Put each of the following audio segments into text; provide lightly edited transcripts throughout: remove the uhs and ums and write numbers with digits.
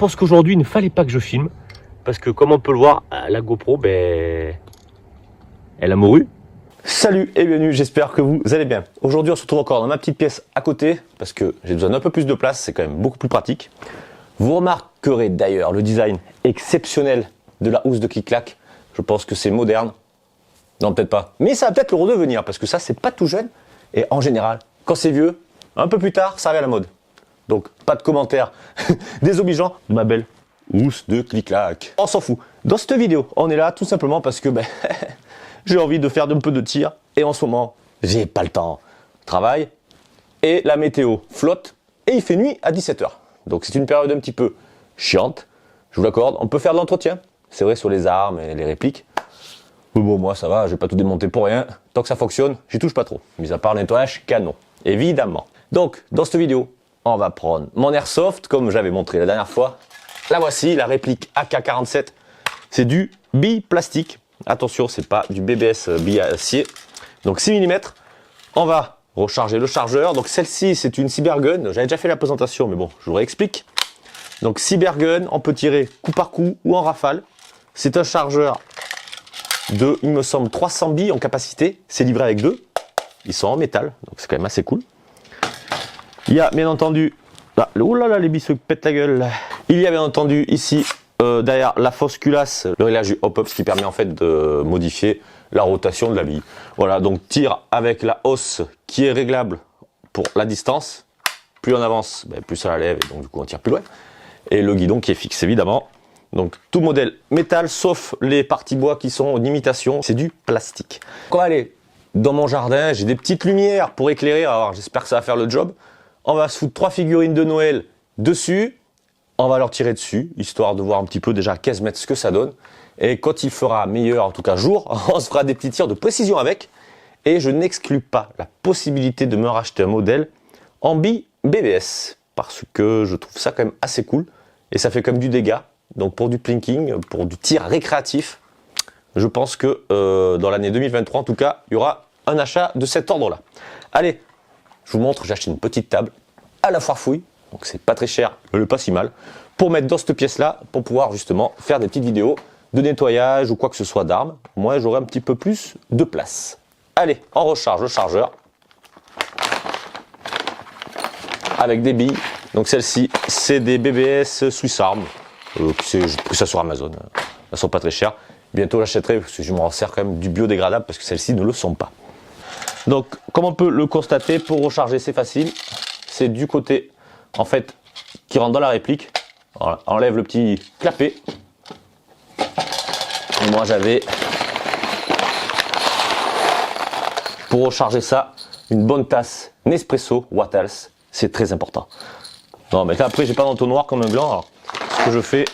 pense qu'aujourd'hui, il ne fallait pas que je filme. Parce que comme on peut le voir, la GoPro, ben, elle a mouru. Salut et bienvenue, j'espère que vous allez bien. Aujourd'hui, on se retrouve encore dans ma petite pièce à côté, parce que j'ai besoin d'un peu plus de place, c'est quand même beaucoup plus pratique. Vous remarquerez d'ailleurs le design exceptionnel de la housse de Clic-Clac. Je pense que c'est moderne. Non, peut-être pas. Mais ça va peut-être le redevenir, parce que ça, c'est pas tout jeune. Et en général, quand c'est vieux, un peu plus tard, ça revient à la mode. Donc, pas de commentaires désobligeants de ma belle housse de Clic-Clac. On s'en fout. Dans cette vidéo, on est là tout simplement parce que j'ai envie de faire un peu de tir. Et en ce moment, j'ai pas le temps. Travail et la météo flotte. Et il fait nuit à 17h. Donc, c'est une période un petit peu chiante. Je vous l'accorde. On peut faire de l'entretien. C'est vrai sur les armes et les répliques. Mais bon, moi, ça va. Je vais pas tout démonter pour rien. Tant que ça fonctionne, j'y touche pas trop. Mis à part le nettoyage canon. Évidemment. Donc, dans cette vidéo, on va prendre mon airsoft, comme j'avais montré la dernière fois. La voici, la réplique AK-47. C'est du bi-plastique. Attention, c'est pas du BBS bi-acier. Donc 6 mm. On va recharger le chargeur. Donc celle-ci, c'est une Cybergun. J'avais déjà fait la présentation, mais bon, je vous réexplique. Donc Cybergun, on peut tirer coup par coup ou en rafale. C'est un chargeur de, il me semble, 300 billes en capacité. C'est livré avec deux. Ils sont en métal, donc c'est quand même assez cool. Il y a bien entendu, oh là là, les billes se pètent la gueule. Il y a bien entendu ici, derrière la fausse culasse, le réglage du hop-up, ce qui permet en fait de modifier la rotation de la bille. Voilà, donc tir avec la hausse qui est réglable pour la distance. Plus on avance, plus ça la lève et donc du coup on tire plus loin. Et le guidon qui est fixe évidemment. Donc tout modèle métal sauf les parties bois qui sont en imitation, c'est du plastique. On va aller dans mon jardin, j'ai des petites lumières pour éclairer, alors j'espère que ça va faire le job. On va se foutre 3 figurines de Noël dessus. On va leur tirer dessus, histoire de voir un petit peu déjà à 15 mètres ce que ça donne. Et quand il fera meilleur, en tout cas jour, on se fera des petits tirs de précision avec. Et je n'exclus pas la possibilité de me racheter un modèle en BBS. Parce que je trouve ça quand même assez cool. Et ça fait quand même du dégât. Donc pour du plinking, pour du tir récréatif, je pense que dans l'année 2023, en tout cas, il y aura un achat de cet ordre-là. Allez, je vous montre, j'ai acheté une petite table à la foire fouille. Donc c'est pas très cher, mais pas si mal. Pour mettre dans cette pièce-là, pour pouvoir justement faire des petites vidéos de nettoyage ou quoi que ce soit d'armes. Moi, j'aurai un petit peu plus de place. Allez, on recharge le chargeur. Avec des billes. Donc celle-ci, c'est des BBS Swiss Arm. J'ai pris ça sur Amazon. Elles sont pas très chères. Bientôt, j'achèterai parce que je m'en sers quand même du biodégradable parce que celles-ci ne le sont pas. Donc, comme on peut le constater, pour recharger, c'est facile. C'est du côté, en fait, qui rentre dans la réplique. Voilà, enlève le petit clapet. Et moi, j'avais, pour recharger ça, une bonne tasse Nespresso Wattles. C'est très important. Non, mais là, après, j'ai pas d'entonnoir comme un blanc. Alors, ce que je fais,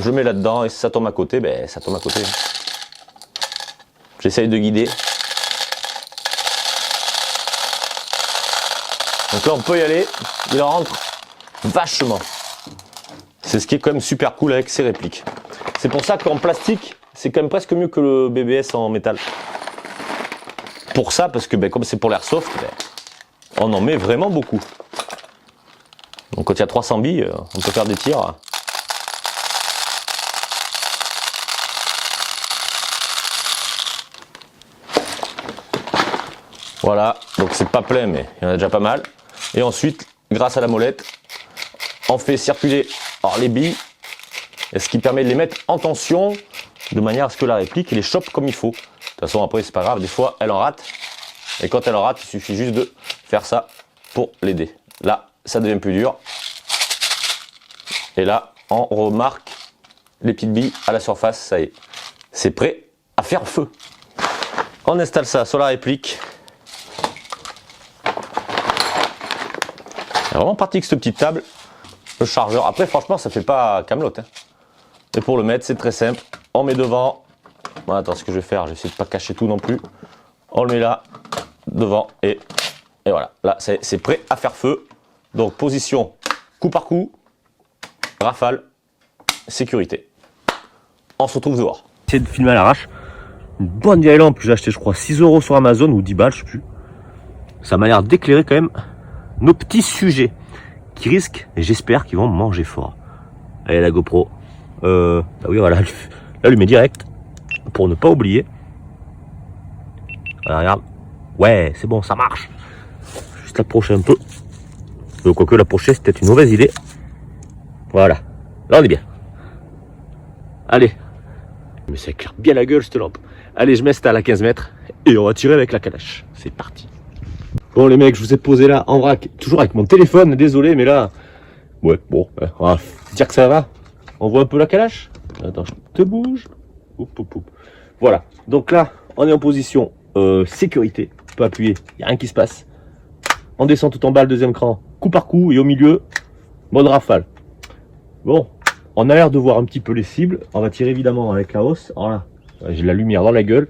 je mets là-dedans et si ça tombe à côté, ça tombe à côté. J'essaye de guider. Donc là, on peut y aller. Il en rentre vachement. C'est ce qui est quand même super cool avec ces répliques. C'est pour ça qu'en plastique, c'est quand même presque mieux que le BBS en métal. Pour ça, parce que comme c'est pour l'airsoft, on en met vraiment beaucoup. Donc quand il y a 300 billes, on peut faire des tirs. Voilà, donc c'est pas plein, mais il y en a déjà pas mal. Et ensuite, grâce à la molette, on fait circuler les billes, et ce qui permet de les mettre en tension, de manière à ce que la réplique les chope comme il faut. De toute façon, après, c'est pas grave, des fois, elle en rate. Et quand elle en rate, il suffit juste de faire ça pour l'aider. Là, ça devient plus dur. Et là, on remarque les petites billes à la surface, ça y est. C'est prêt à faire feu. On installe ça sur la réplique. C'est vraiment pratique cette petite table. Le chargeur, après franchement ça fait pas camelote. Et pour le mettre c'est très simple. On met devant. Bon, attends, ce que je vais faire, j'essaie de pas cacher tout non plus. On le met là, devant et voilà. Là c'est prêt à faire feu. Donc position coup par coup, rafale, sécurité. On se retrouve dehors. Essayez de filmer à l'arrache. Une bonne vieille lampe que j'ai acheté je crois 6 € sur Amazon ou 10 balles, je sais plus. Ça m'a l'air d'éclairer quand même nos petits sujets qui risquent, et j'espère qu'ils vont manger fort. Allez, la GoPro. Bah oui, voilà, l'allumer direct pour ne pas oublier. Voilà, regarde. Ouais, c'est bon, ça marche. Juste approcher un peu. Quoique l'approcher, c'était une mauvaise idée. Voilà. Là, on est bien. Allez. Mais ça éclaire bien la gueule, cette lampe. Allez, je mets ça à la 15 mètres et on va tirer avec la calache. C'est parti. Bon, les mecs, je vous ai posé là en vrac, toujours avec mon téléphone. Désolé, mais là. Ouais, bon, on va dire que ça va. On voit un peu la calache. Attends, je te bouge. Oup, oup, oup. Voilà. Donc là, on est en position sécurité. On peut appuyer, il n'y a rien qui se passe. On descend tout en bas le deuxième cran, coup par coup, et au milieu, mode rafale. Bon, on a l'air de voir un petit peu les cibles. On va tirer évidemment avec la hausse. Alors là, j'ai la lumière dans la gueule.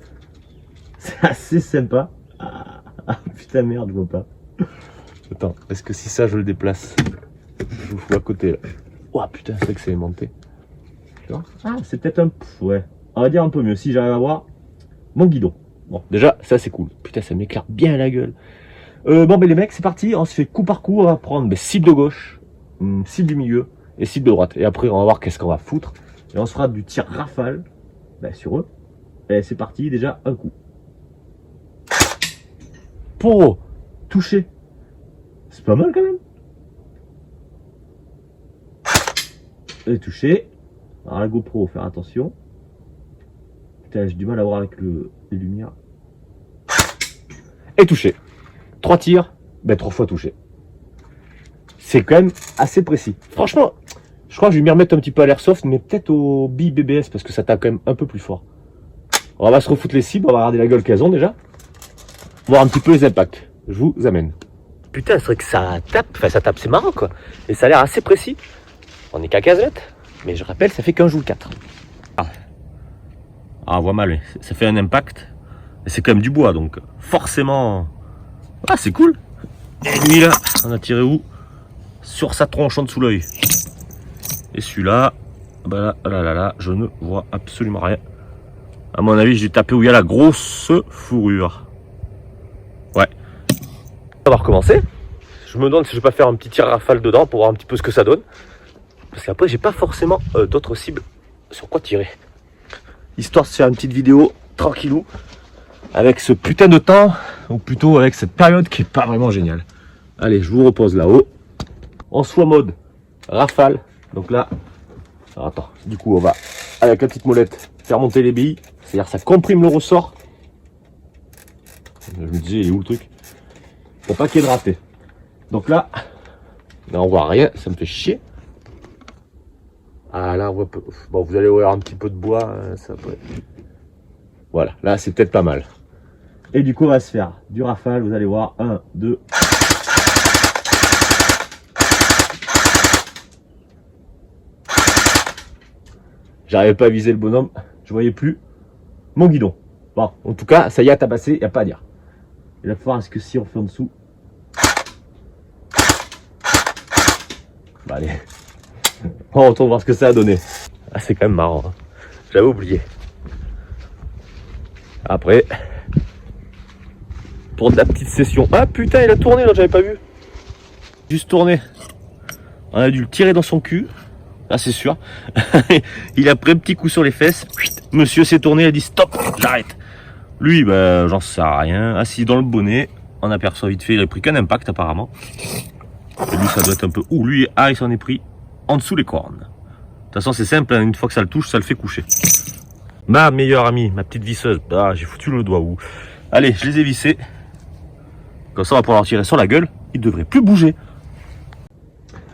C'est assez sympa. Ah putain, merde, je vois pas. Attends, est-ce que si ça, je le déplace, je vous fous à côté là. Oh putain, c'est que c'est aimanté. Tu vois? Ah, c'est peut-être un... Ouais, on va dire un peu mieux, si j'arrive à voir mon guidon. Bon, déjà, ça c'est cool. Putain, ça m'éclaire bien la gueule. Bon, ben les mecs, c'est parti. On se fait coup par coup. On va prendre cible de gauche, cible du milieu et cible de droite. Et après, on va voir qu'est-ce qu'on va foutre. Et on se fera du tir rafale sur eux. Et c'est parti, déjà, un coup. Pour toucher. C'est pas mal quand même. Et toucher. Alors la GoPro, faire attention. Putain, j'ai du mal à voir avec les lumières. Et touché. 3 tirs, 3 fois touché. C'est quand même assez précis. Franchement, je crois que je vais m'y remettre un petit peu à l'airsoft, mais peut-être au BBS parce que ça tape quand même un peu plus fort. On va se refoutre les cibles, on va regarder la gueule qu'elles ont déjà. Voir un petit peu les impacts. Je vous amène. Putain, c'est vrai que ça tape, c'est marrant quoi. Et ça a l'air assez précis. On n'est qu'à 15 mètres, mais je rappelle, ça fait qu'un joule 4. Ah, on voit mal, ça fait un impact. Et c'est quand même du bois, donc forcément... Ah, c'est cool. Et lui là, on a tiré où? Sur sa tronche en dessous l'œil. Et celui-là, bah là, je ne vois absolument rien. À mon avis, j'ai tapé où il y a la grosse fourrure. Ouais. On va recommencer. Je me demande si je vais pas faire un petit tir rafale dedans pour voir un petit peu ce que ça donne. Parce qu'après, j'ai pas forcément d'autres cibles sur quoi tirer. Histoire de se faire une petite vidéo tranquillou. Avec ce putain de temps, ou plutôt avec cette période qui est pas vraiment géniale. Allez, je vous repose là-haut. On soit mode rafale. Donc là, alors attends, du coup on va, avec la petite molette, faire monter les billes. C'est-à-dire ça comprime le ressort. Je me disais, il est où le truc? Pour pas qu'il y ait de raté. Donc là, on voit rien, ça me fait chier. Ah là, on voit peu. Bon, vous allez voir un petit peu de bois. Ça peut... Voilà, là c'est peut-être pas mal. Et du coup, on va se faire du rafale, vous allez voir. 1, 2. J'arrivais pas à viser le bonhomme, je voyais plus mon guidon. Bon, en tout cas, ça y est, tabassé, il n'y a pas à dire. Et là, il va falloir, est-ce que si on fait en dessous. Bah allez, on retourne voir ce que ça a donné. Ah, c'est quand même marrant, hein. J'avais oublié. Après, pour de la petite session. Ah putain, il a tourné là, j'avais pas vu. Juste tourné. On a dû le tirer dans son cul. Là, c'est sûr. Il a pris un petit coup sur les fesses. Monsieur s'est tourné, il a dit stop, j'arrête. Lui, ben, j'en sais rien. Assis dans le bonnet, on aperçoit vite fait, il a pris qu'un impact apparemment. Et lui, ça doit être un peu. Ouh, lui, il s'en est pris en dessous les cornes. De toute façon, c'est simple, hein. Une fois que ça le touche, ça le fait coucher. Ma meilleure amie, ma petite visseuse. Ah, j'ai foutu le doigt où. Allez, je les ai vissés. Comme ça, on va pouvoir leur tirer sur la gueule. Ils devraient plus bouger.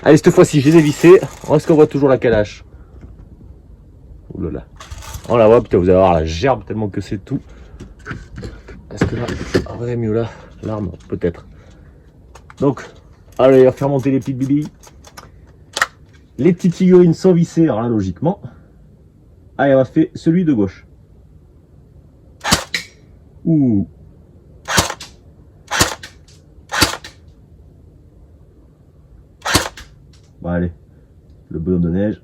Allez, cette fois-ci, je les ai vissés. Est-ce qu'on voit toujours la calache? Ouh là là. On la voit, putain, vous allez voir la gerbe tellement que c'est tout. Est-ce que là, on verrait mieux là? L'arme, peut-être. Donc, allez, on va faire monter les petites bibilles. Les petites figurines sont vissées, alors là, logiquement. Allez, on va faire celui de gauche. Ouh. Bon, allez, le bonhomme de neige.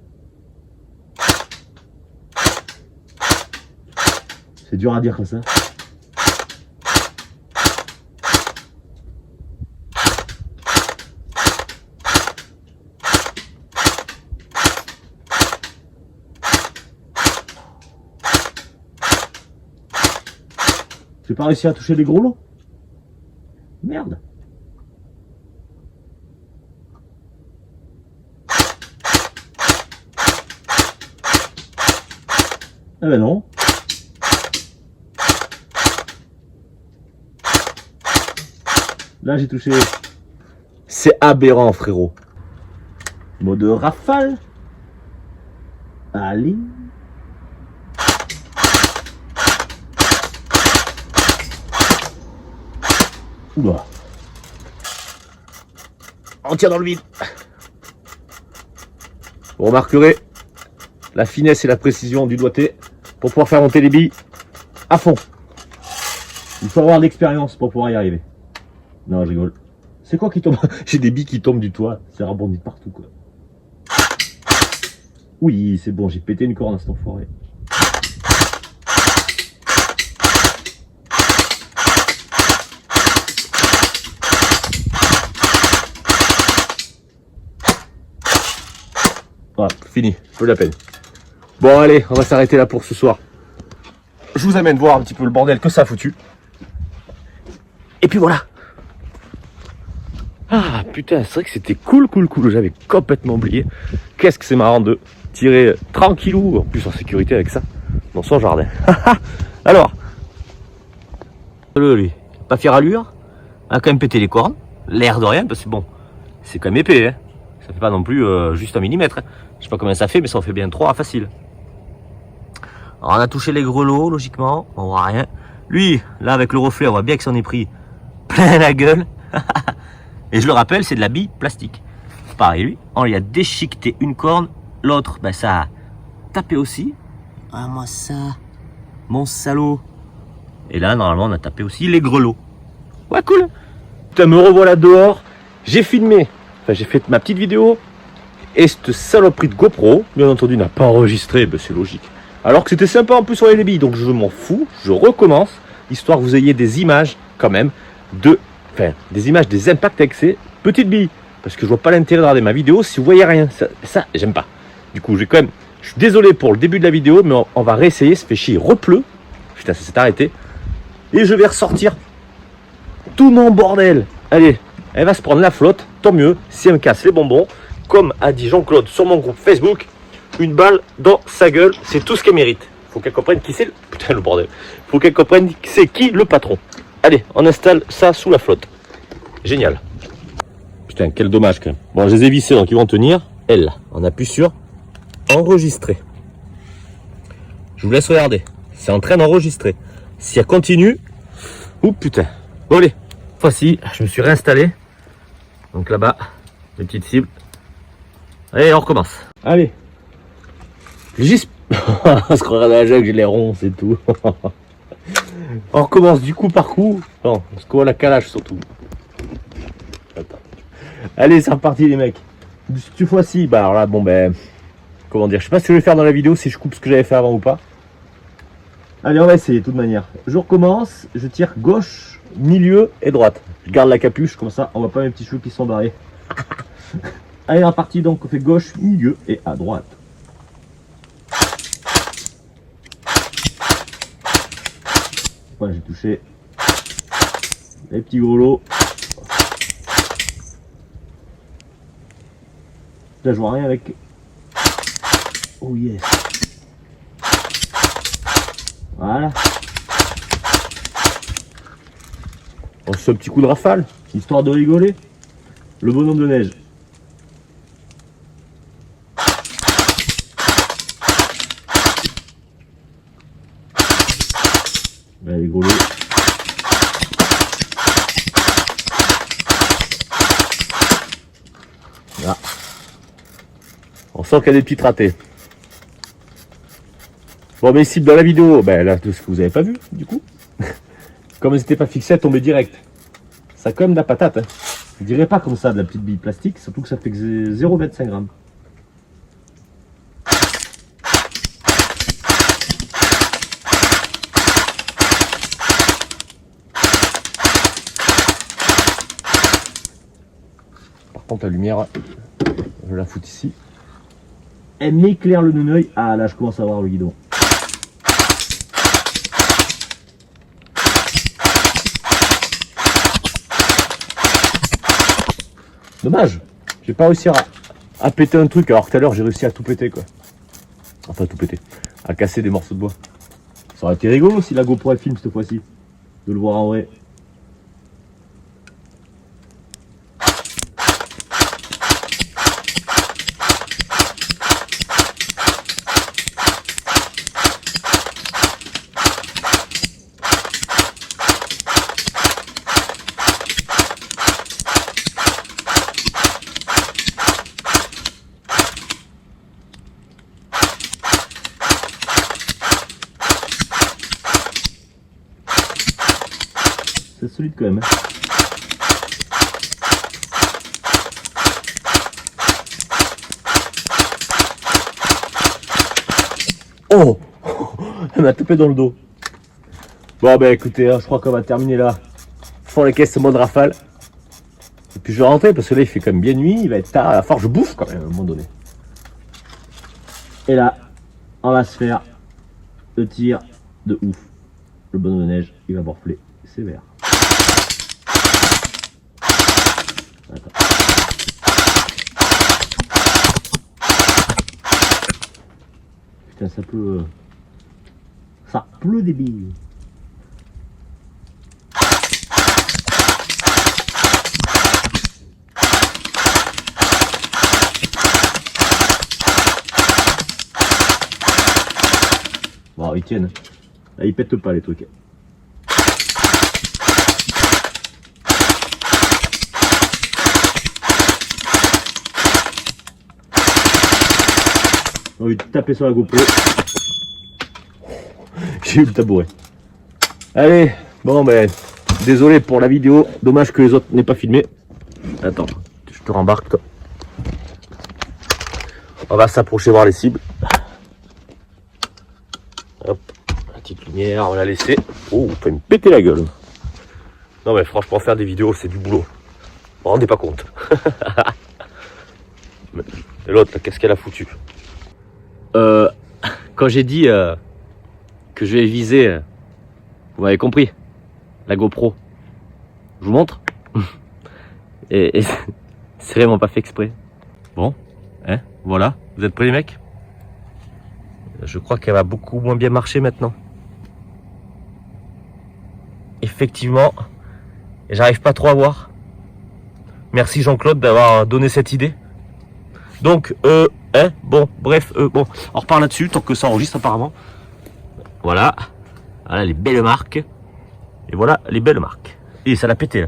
C'est dur à dire comme ça. J'ai pas réussi à toucher les gros lots. Merde. Ah ben non. Là j'ai touché. C'est aberrant frérot. Mode rafale. Allez. Oula. On tire dans le vide. Vous remarquerez la finesse et la précision du doigté pour pouvoir faire monter les billes à fond. Il faut avoir de l'expérience pour pouvoir y arriver. Non, je rigole. C'est quoi qui tombe? J'ai des billes qui tombent du toit. Ça rebondit de partout, quoi. Oui, c'est bon, j'ai pété une corne à cet enfoiré. Voilà, fini, peu la peine. Bon, allez, on va s'arrêter là pour ce soir. Je vous amène voir un petit peu le bordel que ça a foutu. Et puis voilà. Ah putain, c'est vrai que c'était cool. J'avais complètement oublié. Qu'est-ce que c'est marrant de tirer tranquillou, en plus en sécurité avec ça, dans son jardin. Alors, lui, pas fier allure, a quand même pété les cornes, l'air de rien, parce que bon, c'est quand même épais, hein. Ça fait pas non plus juste 1 millimètre. Hein. Je sais pas combien ça fait, mais ça en fait bien 3 facile. Alors on a touché les grelots, logiquement, on voit rien. Lui, là avec le reflet, on voit bien que s'en est pris plein la gueule. Et je le rappelle, c'est de la bille plastique. Pareil, lui, on lui a déchiqueté une corne. L'autre, ben ça a tapé aussi. Ah, moi ça, mon salaud. Et là, normalement, on a tapé aussi les grelots. Ouais, cool. Putain, me revoilà dehors. J'ai filmé, enfin j'ai fait ma petite vidéo. Et cette saloperie de GoPro, bien entendu, n'a pas enregistré. Ben, c'est logique. Alors que c'était sympa en plus sur les billes. Donc je m'en fous, je recommence. Histoire que vous ayez des images, quand même, des images des impacts avec ces petites billes. Parce que je vois pas l'intérêt de regarder ma vidéo si vous voyez rien. Ça j'aime pas. Du coup, je suis désolé pour le début de la vidéo, mais on va réessayer. Ça fait chier, il repleut. Putain, ça s'est arrêté. Et je vais ressortir tout mon bordel. Allez, elle va se prendre la flotte. Tant mieux, si elle me casse les bonbons. Comme a dit Jean-Claude sur mon groupe Facebook, une balle dans sa gueule, c'est tout ce qu'elle mérite. Faut qu'elle comprenne qui c'est le... Putain, le bordel. Faut qu'elle comprenne c'est qui le patron. Allez, on installe ça sous la flotte. Génial. Putain, quel dommage quand même. Bon, je les ai vissés, donc ils vont tenir. Elle, on appuie sur enregistrer. Je vous laisse regarder. C'est en train d'enregistrer. Si elle continue... Ouh putain. Bon allez, voici, je me suis réinstallé. Donc là-bas, les petites cibles. Allez, on recommence. Allez. On se croirait dans la jungle, j'ai les ronds, c'est tout. On recommence du coup par coup. Non, on se colle la calage surtout. Attends. Allez, c'est reparti les mecs. Cette fois-ci, bah alors là, bon ben... Comment dire, je sais pas ce que je vais faire dans la vidéo, si je coupe ce que j'avais fait avant ou pas. Allez, on va essayer de toute manière. Je recommence, je tire gauche, milieu et droite. Je garde la capuche, comme ça on voit pas mes petits cheveux qui sont barrés. Allez, reparti, donc on fait gauche, milieu et à droite. Voilà, j'ai touché les petits gros lots. Là je vois rien avec. Oh yes. Voilà. On se fait un petit coup de rafale, histoire de rigoler. Le bonhomme de neige. Là, les gros lots. Là. On sent qu'il y a des petits ratés. Bon, mais cibles dans la vidéo, ben là, tout ce que vous avez pas vu, du coup. Comme elles n'étaient pas fixées, elles tombaient direct. Ça a quand même de la patate, hein. Je dirais pas comme ça de la petite bille plastique, surtout que ça fait que 0,25 grammes. Par contre, la lumière, je la foutre ici. Elle m'éclaire le non-œil. Ah là, je commence à voir le guidon. Dommage. J'ai pas réussi à péter un truc alors que tout à l'heure j'ai réussi à tout péter quoi. Enfin tout péter. À casser des morceaux de bois. Ça aurait été rigolo si la GoPro elle filme cette fois-ci. De le voir en vrai. C'est solide quand même. Hein. Oh, elle m'a tapé dans le dos. Bon bah écoutez, hein, je crois qu'on va terminer là. Fond les caisses mode rafale. Et puis je vais rentrer parce que là il fait quand même bien nuit, il va être tard, il va falloir que je bouffe quand même à un moment donné. Et là, on va se faire le tir de ouf. Le bonhomme de neige, il va morfler sévère. Attends. Putain, ça pleut. Ça pleut des billes. Bon, ils tiennent. Là, ils pètent pas les trucs. J'ai envie de taper sur la GoPro. J'ai eu le tabouret. Allez, bon ben, désolé pour la vidéo. Dommage que les autres n'aient pas filmé. Attends, je te rembarque toi. On va s'approcher voir les cibles. Hop, la petite lumière, on va la laisser. Oh, on peut me péter la gueule. Non mais franchement, faire des vidéos, c'est du boulot. Vous vous rendez pas compte. Et l'autre, qu'est-ce qu'elle a foutu? Quand j'ai dit que je vais viser, vous m'avez compris, la GoPro. Je vous montre. et c'est vraiment pas fait exprès. Bon, hein, voilà. Vous êtes prêts les mecs? Je crois qu'elle va beaucoup moins bien marcher maintenant. Effectivement, j'arrive pas trop à voir. Merci Jean-Claude d'avoir donné cette idée. Donc, bon, bref, bon, on repart là-dessus, tant que ça enregistre apparemment. Voilà. Voilà les belles marques. Et voilà les belles marques. Et ça l'a pété là.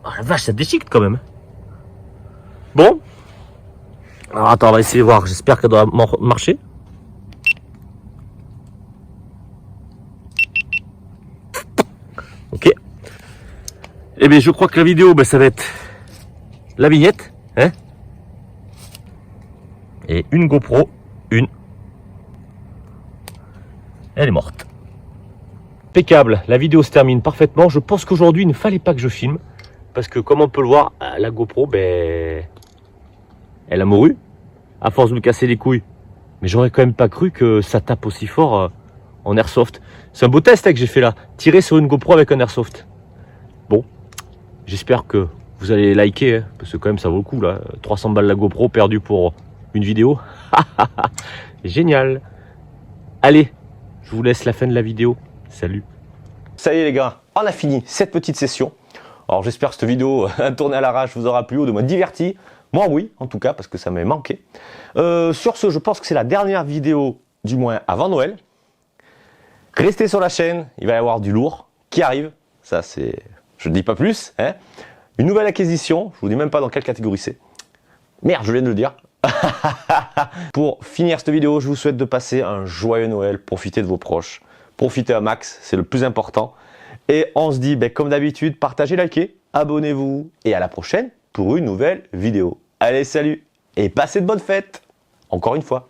Oh la vache, ça déchique quand même. Bon. Alors attends, on va essayer de voir. J'espère qu'elle doit marcher. Ok. Eh bien, je crois que la vidéo, ben, ça va être la vignette. Hein? Et une GoPro, une. Elle est morte. Impeccable, la vidéo se termine parfaitement. Je pense qu'aujourd'hui, il ne fallait pas que je filme. Parce que comme on peut le voir, la GoPro, ben, elle a mouru. À force de me casser les couilles. Mais j'aurais quand même pas cru que ça tape aussi fort en airsoft. C'est un beau test que j'ai fait là. Tirer sur une GoPro avec un airsoft. Bon, j'espère que vous allez liker. Hein, parce que quand même, ça vaut le coup là. 300 balles la GoPro perdue pour une vidéo. Génial. Allez, je vous laisse la fin de la vidéo. Salut. Ça y est les gars, on a fini cette petite session. Alors j'espère que cette vidéo tournée à l'arrache vous aura plu ou de moins diverti. Moi oui, en tout cas, parce que ça m'avait manqué. Sur ce, je pense que c'est la dernière vidéo, du moins avant Noël. Restez sur la chaîne, il va y avoir du lourd qui arrive. Ça c'est, je ne dis pas plus. Hein. Une nouvelle acquisition, je vous dis même pas dans quelle catégorie c'est. Merde, je viens de le dire. Pour finir cette vidéo, je vous souhaite de passer un joyeux Noël, profitez de vos proches, profitez un max, c'est le plus important. Et on se dit, ben, comme d'habitude, partagez, likez, abonnez-vous et à la prochaine pour une nouvelle vidéo. Allez, salut et passez de bonnes fêtes, encore une fois.